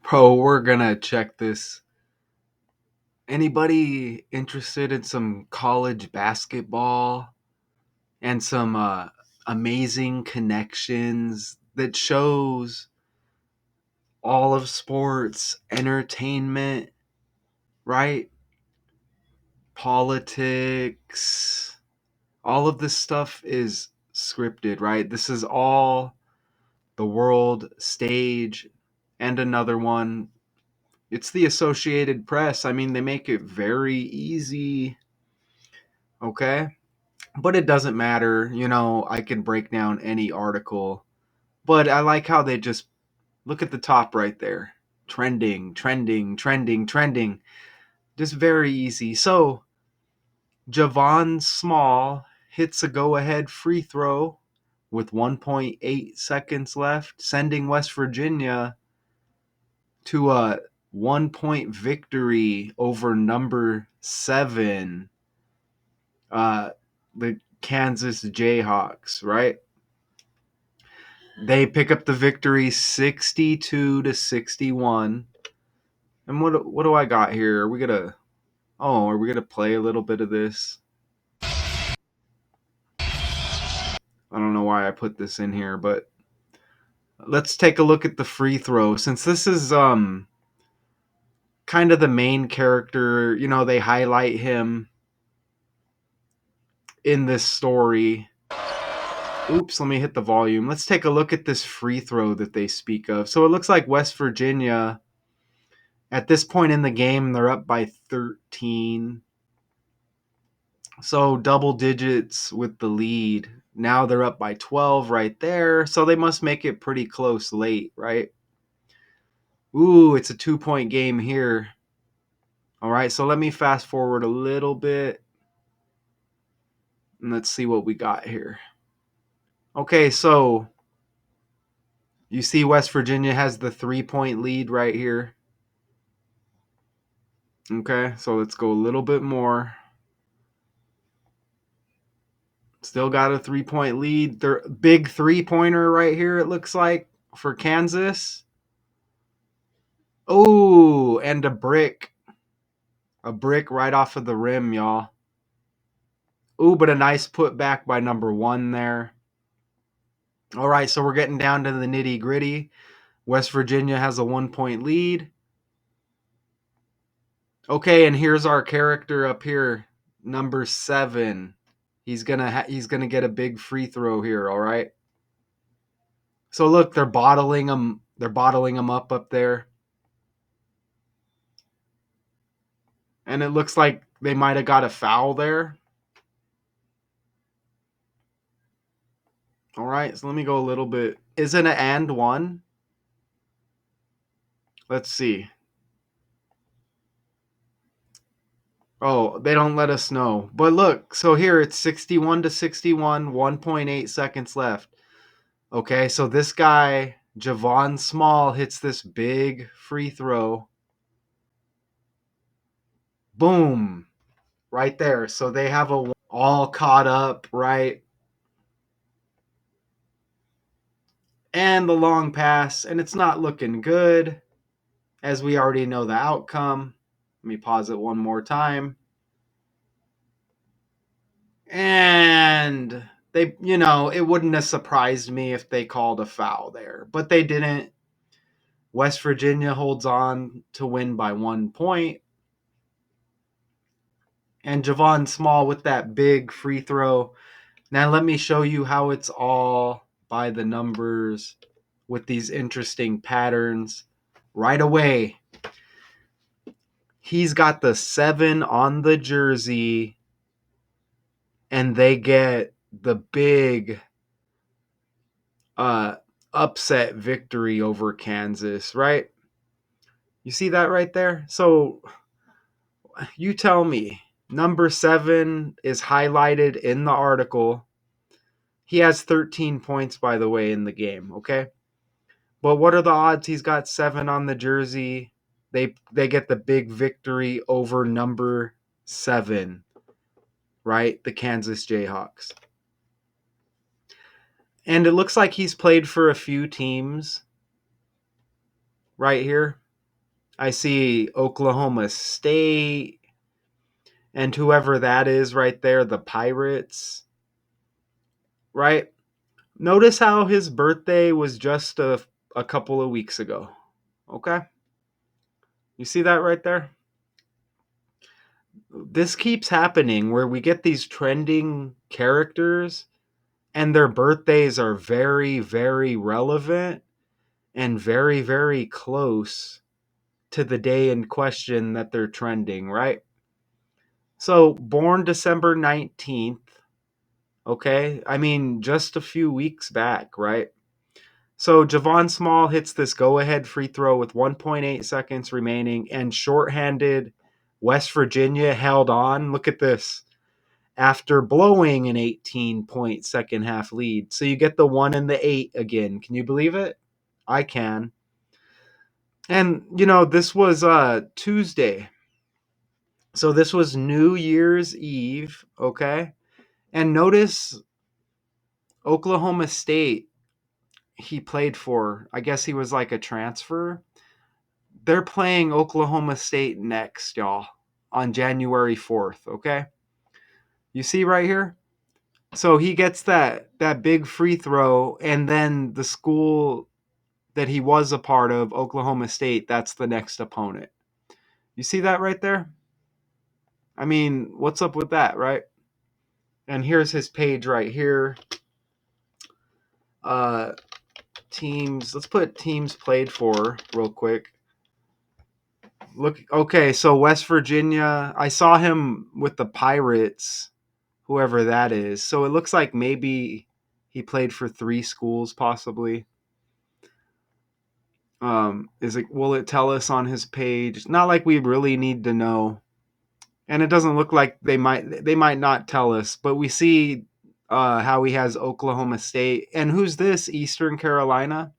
Bro, we're gonna check this. Anybody interested in some college basketball and some amazing connections that shows all of sports, entertainment, right? Politics. All of this stuff is scripted, right? This is all the world stage and another one. It's the Associated Press. I mean, they make it very easy, okay? But it doesn't matter. I can break down any article. But I like how they just look at the top right there. Trending, trending, trending, trending. Just very easy. So, Javon Small hits a go ahead free throw with 1.8 seconds left, sending West Virginia to a 1 point victory over number 7, the Kansas Jayhawks, right? They pick up the victory 62-61. And what do I got here? Are we gonna play a little bit of this? I don't know why I put this in here, but let's take a look at the free throw. Since this is kind of the main character, they highlight him in this story. Oops, let me hit the volume. Let's take a look at this free throw that they speak of. So it looks like West Virginia, at this point in the game, they're up by 13. So double digits with the lead. Now they're up by 12 right there. So they must make it pretty close late, right? Ooh, it's a 2 point game here. All right, so let me fast forward a little bit. And let's see what we got here. Okay, so you see West Virginia has the 3 point lead right here. Okay, so let's go a little bit more. Still got a 3 point lead. They're big 3 pointer right here, it looks like, for Kansas. Oh, and a brick. A brick right off of the rim, y'all. Ooh, but a nice putback by number 1 there. All right, so we're getting down to the nitty gritty. West Virginia has a 1 point lead. Okay, and here's our character up here, number 7. He's gonna get a big free throw here. All right. So look, they're bottling them. They're bottling them up there, and it looks like they might have got a foul there. All right, so let me go a little bit. Is it an and one? Let's see. Oh, they don't let us know. But look, so here it's 61-61, 1.8 seconds left. Okay, so this guy, Javon Small, hits this big free throw. Boom. Right there. So they have a all caught up, right? And the long pass, and it's not looking good, as we already know the outcome. Let me pause it one more time. And they, it wouldn't have surprised me if they called a foul there, but they didn't. West Virginia holds on to win by 1 point. And Javon Small with that big free throw. Now let me show you how it's all by the numbers with these interesting patterns. Right away, he's got the 7 on the jersey, and they get the big upset victory over Kansas, right? You see that right there? So you tell me, number 7 is highlighted in the article. He has 13 points, by the way, in the game, okay? But what are the odds he's got 7 on the jersey? They get the big victory over number 7, right? The Kansas Jayhawks. And it looks like he's played for a few teams right here. I see Oklahoma State and whoever that is right there, the Pirates, right? Notice how his birthday was just a couple of weeks ago. Okay? You see that right there? This keeps happening where we get these trending characters and their birthdays are very, very relevant and very, very close to the day in question that they're trending, right? So, born December 19th, okay? I mean, just a few weeks back, right? So, Javon Small hits this go ahead free throw with 1.8 seconds remaining, and shorthanded West Virginia held on. Look at this. After blowing an 18-point second half lead. So, you get the 1 and the 8 again. Can you believe it? I can. And, this was Tuesday. So, this was New Year's Eve, okay? And notice Oklahoma State, he played for, I guess he was like a transfer. They're playing Oklahoma State next, y'all, on January 4th, okay? You see right here? So he gets that big free throw, and then the school that he was a part of, Oklahoma State, that's the next opponent. You see that right there? I mean, what's up with that, right? And here's his page right here. Teams, let's put teams played for real quick. Look, okay, so West Virginia, I saw him with the Pirates, whoever that is. So it looks like maybe he played for 3 schools possibly. Will it tell us on his page? Not like we really need to know. And it doesn't look like they might not tell us, but we see how he has Oklahoma State. And who's this? Eastern Carolina?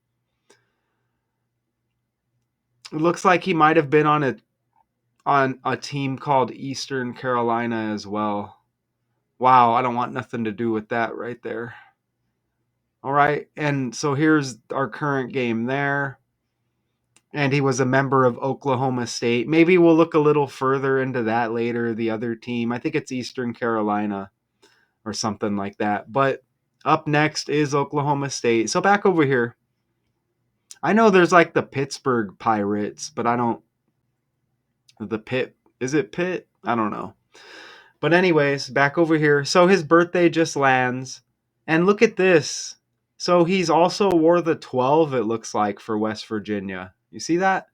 It looks like he might have been on a team called Eastern Carolina as well. Wow, I don't want nothing to do with that right there. All right, and so here's our current game there. And he was a member of Oklahoma State. Maybe we'll look a little further into that later, the other team. I think it's Eastern Carolina or something like that. But up next is Oklahoma State. So back over here. I know there's like the Pittsburgh Pirates, but I don't. The Pitt. Is it Pitt? I don't know. But anyways, back over here. So his birthday just lands. And look at this. So he's also wore the 12, it looks like, for West Virginia. You see that?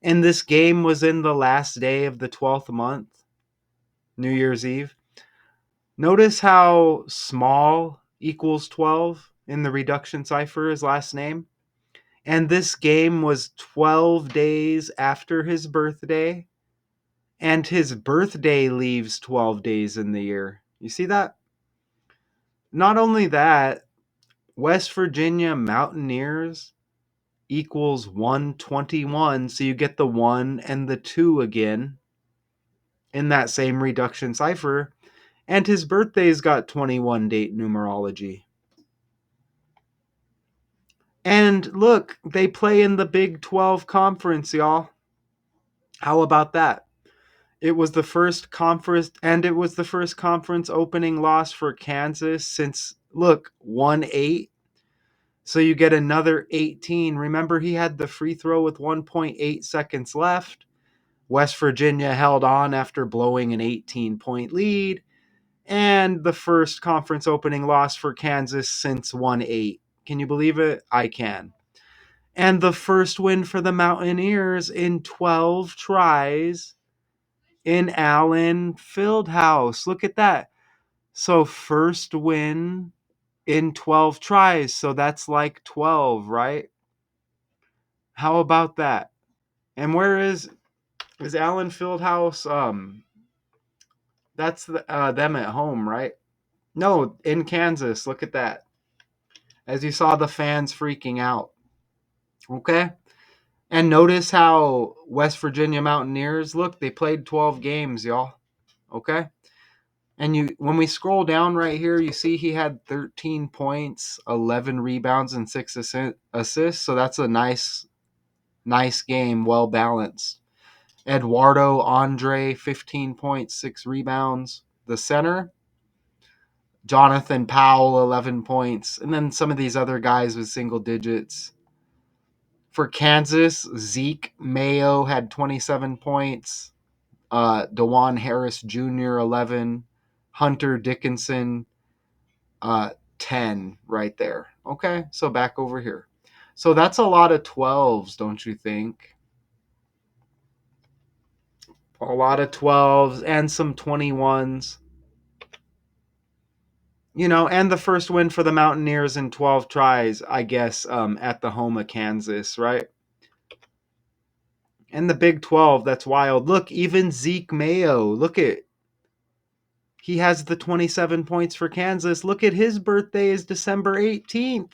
And this game was in the last day of the 12th month, New Year's Eve. Notice how Small equals 12 in the reduction cipher, his last name. And this game was 12 days after his birthday. And his birthday leaves 12 days in the year. You see that? Not only that, West Virginia Mountaineers equals 121. So you get the 1 and the 2 again in that same reduction cipher. And his birthday's got 21 date numerology. And look, they play in the Big 12 conference, y'all. How about that? It was the first conference, and it was the first conference opening loss for Kansas since, look, 1-8. So you get another 18. Remember, he had the free throw with 1.8 seconds left. West Virginia held on after blowing an 18-point lead. And the first conference opening loss for Kansas since 1-8. Can you believe it? I can. And the first win for the Mountaineers in 12 tries in Allen Fieldhouse. Look at that. So first win in 12 tries. So that's like 12, right? How about that? And where is Allen Fieldhouse? That's them at home, right? No, in Kansas. Look at that. As you saw the fans freaking out. Okay? And notice how West Virginia Mountaineers look, they played 12 games, y'all. Okay? And when we scroll down right here, you see he had 13 points, 11 rebounds, and 6 assists. So that's a nice Nice game, well balanced. Eduardo Andre, 15 points, 6 rebounds. The center, Jonathan Powell, 11 points. And then some of these other guys with single digits. For Kansas, Zeke Mayo had 27 points. DeJuan Harris Jr., 11. Hunter Dickinson, 10 right there. Okay, so back over here. So that's a lot of 12s, don't you think? A lot of 12s and some 21s. And the first win for the Mountaineers in 12 tries, I guess, at the home of Kansas, right? And the Big 12, that's wild. Look, even Zeke Mayo, look at, he has the 27 points for Kansas. Look at his birthday is December 18th.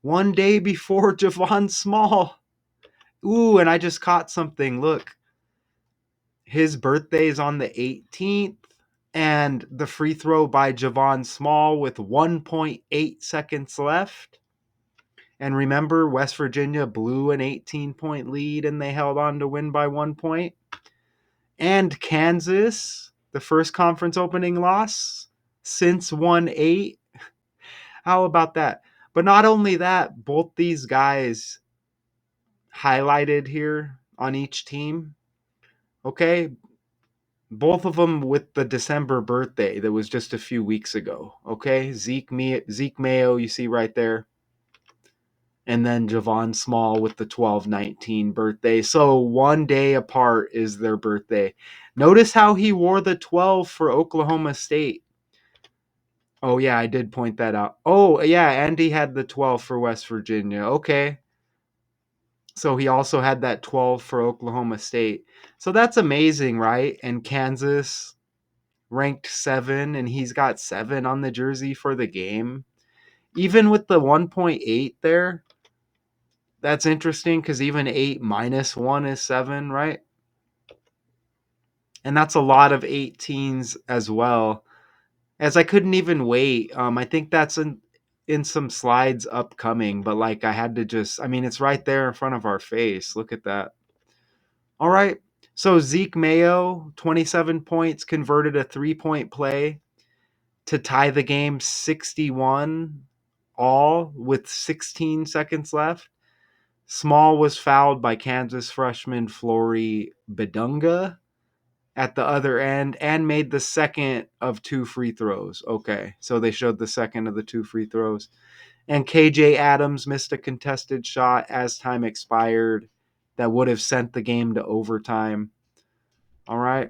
One day before Javon Small. Ooh, and I just caught something. Look, his birthday is on the 18th. And the free throw by Javon Small with 1.8 seconds left. And remember, West Virginia blew an 18-point lead and they held on to win by 1 point. And Kansas, the first conference opening loss since 1-8. How about that? But not only that, both these guys highlighted here on each team. Okay, both of them with the December birthday that was just a few weeks ago. Okay, Zeke Mayo, you see right there. And then Javon Small with the 12/19 birthday. So one day apart is their birthday. Notice how he wore the 12 for Oklahoma State. Oh, yeah, I did point that out. Oh, yeah, and he had the 12 for West Virginia. Okay. So he also had that 12 for Oklahoma State. So that's amazing, right? And Kansas ranked 7, and he's got 7 on the jersey for the game. Even with the 1.8 there, that's interesting because even 8 minus 1 is 7, right? And that's a lot of 18s as well. As I couldn't even wait. I think that's in some slides upcoming, but like I had to just, I mean, it's right there in front of our face. Look at that. All right. So Zeke Mayo, 27 points, converted a 3-point play to tie the game 61 all with 16 seconds left. Small was fouled by Kansas freshman Flory Bedunga at the other end and made the second of 2 free throws. Okay, so they showed the second of the 2 free throws. And KJ Adams missed a contested shot as time expired that would have sent the game to overtime. All right.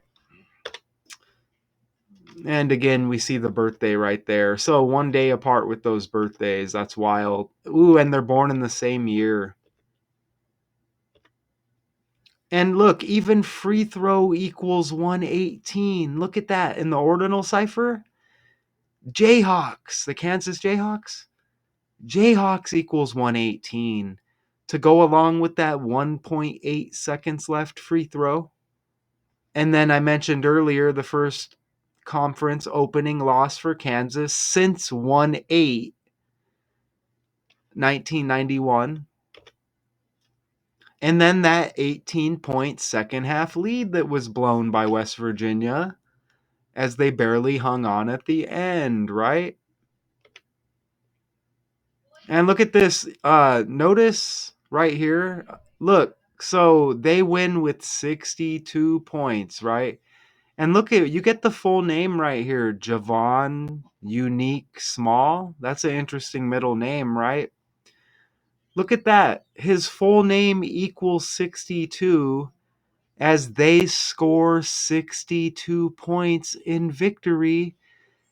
And again, we see the birthday right there. So one day apart with those birthdays. That's wild. Ooh, and they're born in the same year. And look, even free throw equals 118. Look at that in the ordinal cipher. Jayhawks, the Kansas Jayhawks. Jayhawks equals 118 to go along with that 1.8 seconds left free throw. And then I mentioned earlier the first conference opening loss for Kansas since 1-8, 1991. And then that 18-point second half lead that was blown by West Virginia as they barely hung on at the end, right? And look at this. Notice right here. Look, so they win with 62 points, right? And look at, you get the full name right here, Javon Unique Small. That's an interesting middle name, right? Look at that. His full name equals 62 as they score 62 points in victory.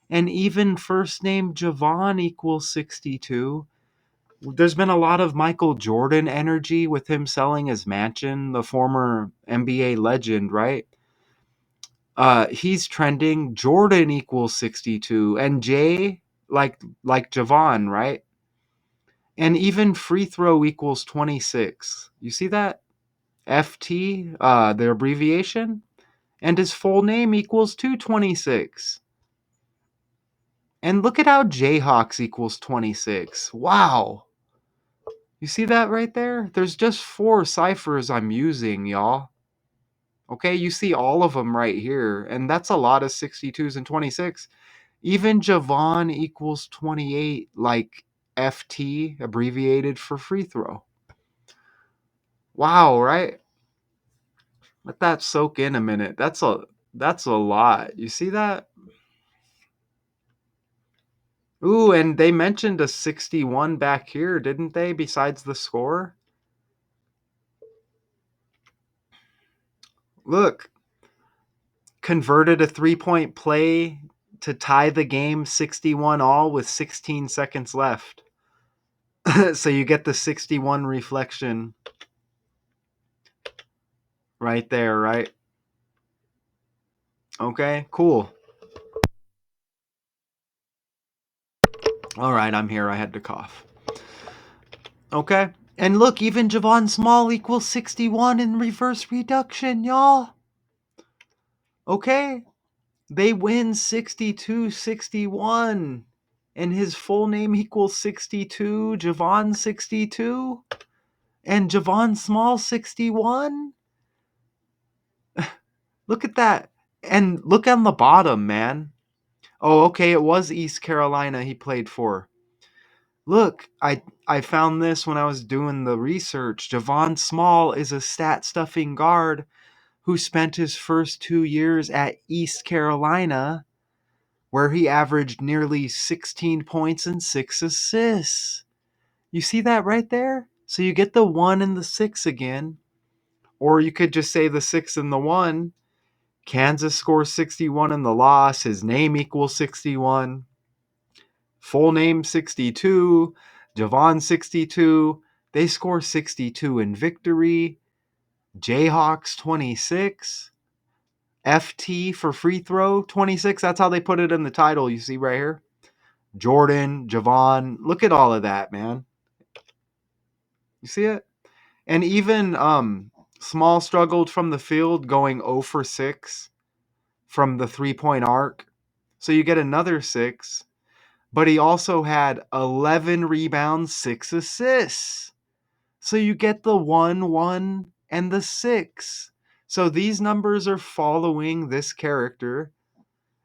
And even first name Javon equals 62. There's been a lot of Michael Jordan energy with him selling his mansion, the former NBA legend, right? He's trending. Jordan equals 62, and Jay like Javon, right? And even free throw equals 26. You see that? FT, the abbreviation, and his full name equals 226. And look at how Jayhawks equals 26. Wow. You see that right there? There's just 4 ciphers I'm using, y'all. Okay, you see all of them right here, and that's a lot of 62s and 26. Even Javon equals 28, like FT, abbreviated for free throw. Wow, right? Let that soak in a minute. That's a lot. You see that? Ooh, and they mentioned a 61 back here, didn't they, besides the score? Look, converted a three-point play to tie the game 61 all with 16 seconds left. So you get the 61 reflection right there, right? Okay, cool. All right, I'm here. I had to cough. Okay. And look, even Javon Small equals 61 in reverse reduction, y'all. Okay. They win 62-61. And his full name equals 62, Javon 62, and Javon Small 61. Look at that. And look on the bottom, man. Oh, okay, it was East Carolina he played for. Look, I found this when I was doing the research. Javon Small is a stat stuffing guard who spent his first 2 years at East Carolina, where he averaged nearly 16 points and 6 assists. You see that right there? So you get the 1 and the 6 again. Or you could just say the 6 and the 1. Kansas scores 61 in the loss. His name equals 61. Full name 62. Javon 62. They score 62 in victory. Jayhawks 26. FT for free throw 26. That's how they put it in the title. You see right here. Jordan, Javon. Look at all of that, man. You see it? And even Small struggled from the field, going 0 for 6 from the 3-point arc. So you get another 6. But he also had 11 rebounds, 6 assists. So you get the 1, 1, and the 6. So these numbers are following this character.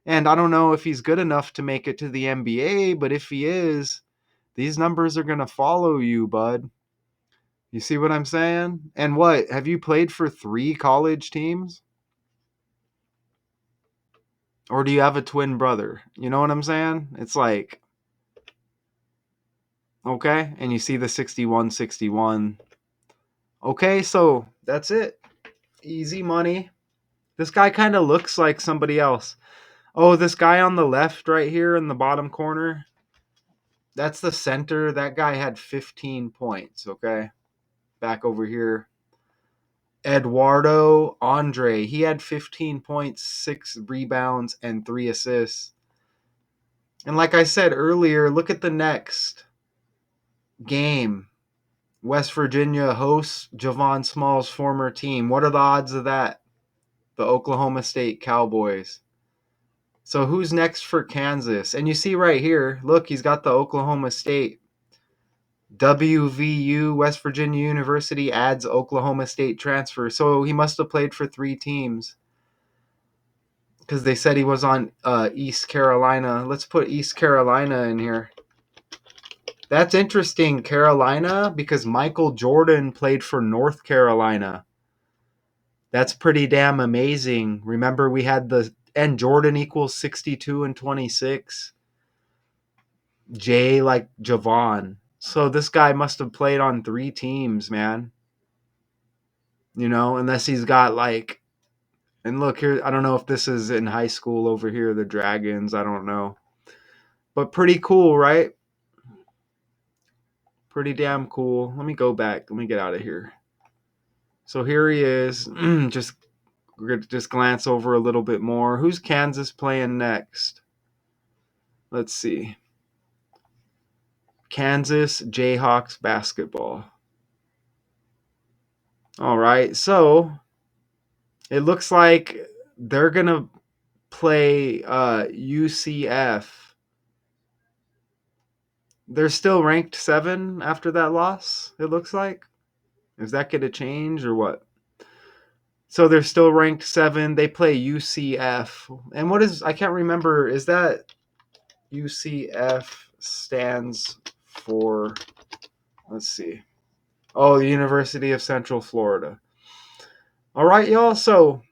And I don't know if he's good enough to make it to the NBA, but if he is, these numbers are going to follow you, bud. You see what I'm saying? And what? Have you played for 3 college teams? Or do you have a twin brother? You know what I'm saying? It's like, okay. And you see the 61-61. Okay, so that's it. Easy money. This guy kind of looks like somebody else. Oh, this guy on the left right here in the bottom corner. That's the center. That guy had 15 points, okay? Back over here. Eduardo Andre. He had 15 points, 6 rebounds, and 3 assists. And like I said earlier, look at the next game. West Virginia hosts Javon Small's former team. What are the odds of that? The Oklahoma State Cowboys. So who's next for Kansas? And you see right here, look, he's got the Oklahoma State. WVU, West Virginia University, adds Oklahoma State transfer. So he must have played for 3 teams. Because they said he was on East Carolina. Let's put East Carolina in here. That's interesting, Carolina, because Michael Jordan played for North Carolina. That's pretty damn amazing. Remember, we had and Jordan equals 62 and 26. J like Javon. So this guy must have played on 3 teams, man. You know, unless he's got like, and look here, I don't know if this is in high school over here, the Dragons, I don't know. But pretty cool, right? Pretty damn cool. Let me go back. Let me get out of here. So here he is. We're going to just glance over a little bit more. Who's Kansas playing next? Let's see. Kansas Jayhawks basketball. All right. So it looks like they're going to play UCF. They're still ranked 7 after that loss, it looks like. Is that going to change or what? So they're still ranked 7. They play UCF. And what is, I can't remember, is that UCF stands for, let's see. Oh, the University of Central Florida. All right, y'all. So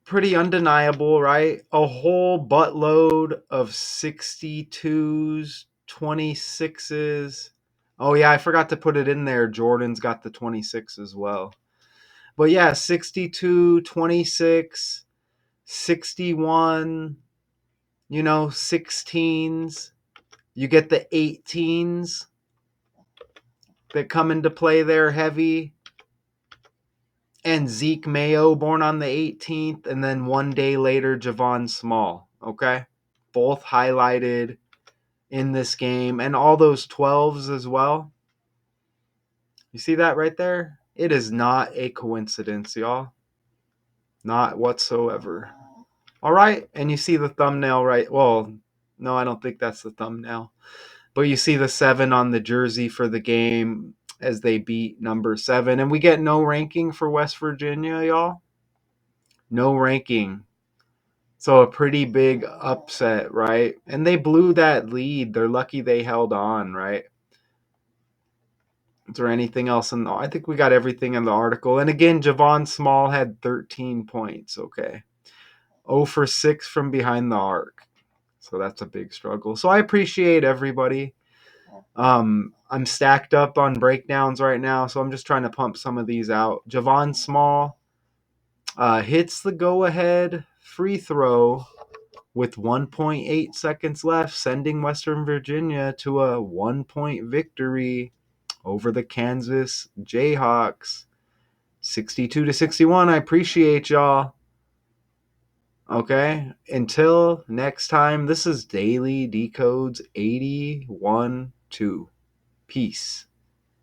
pretty undeniable, right? A whole buttload of 62s, 26s. Oh, yeah, I forgot to put it in there. Jordan's got the 26 as well. But yeah, 62, 26, 61, 16s. You get the 18s that come into play there heavy. And Zeke Mayo, born on the 18th. And then one day later, Javon Small. Okay? Both highlighted in this game. And all those 12s as well. You see that right there? It is not a coincidence, y'all. Not whatsoever. All right. And you see the thumbnail, right? Well, no, I don't think that's the thumbnail. But you see the 7 on the jersey for the game as they beat number 7. And we get no ranking for West Virginia, y'all. No ranking. So a pretty big upset, right? And they blew that lead. They're lucky they held on, right? Is there anything else in the, I think we got everything in the article. And again, Javon Small had 13 points, okay. 0 for 6 from behind the arc. So that's a big struggle. So I appreciate everybody. I'm stacked up on breakdowns right now, so I'm just trying to pump some of these out. Javon Small hits the go-ahead free throw with 1.8 seconds left, sending Western Virginia to a 1-point victory over the Kansas Jayhawks. 62-61. I appreciate y'all. Okay. Until next time, this is Daily Decodes 81-2. Peace.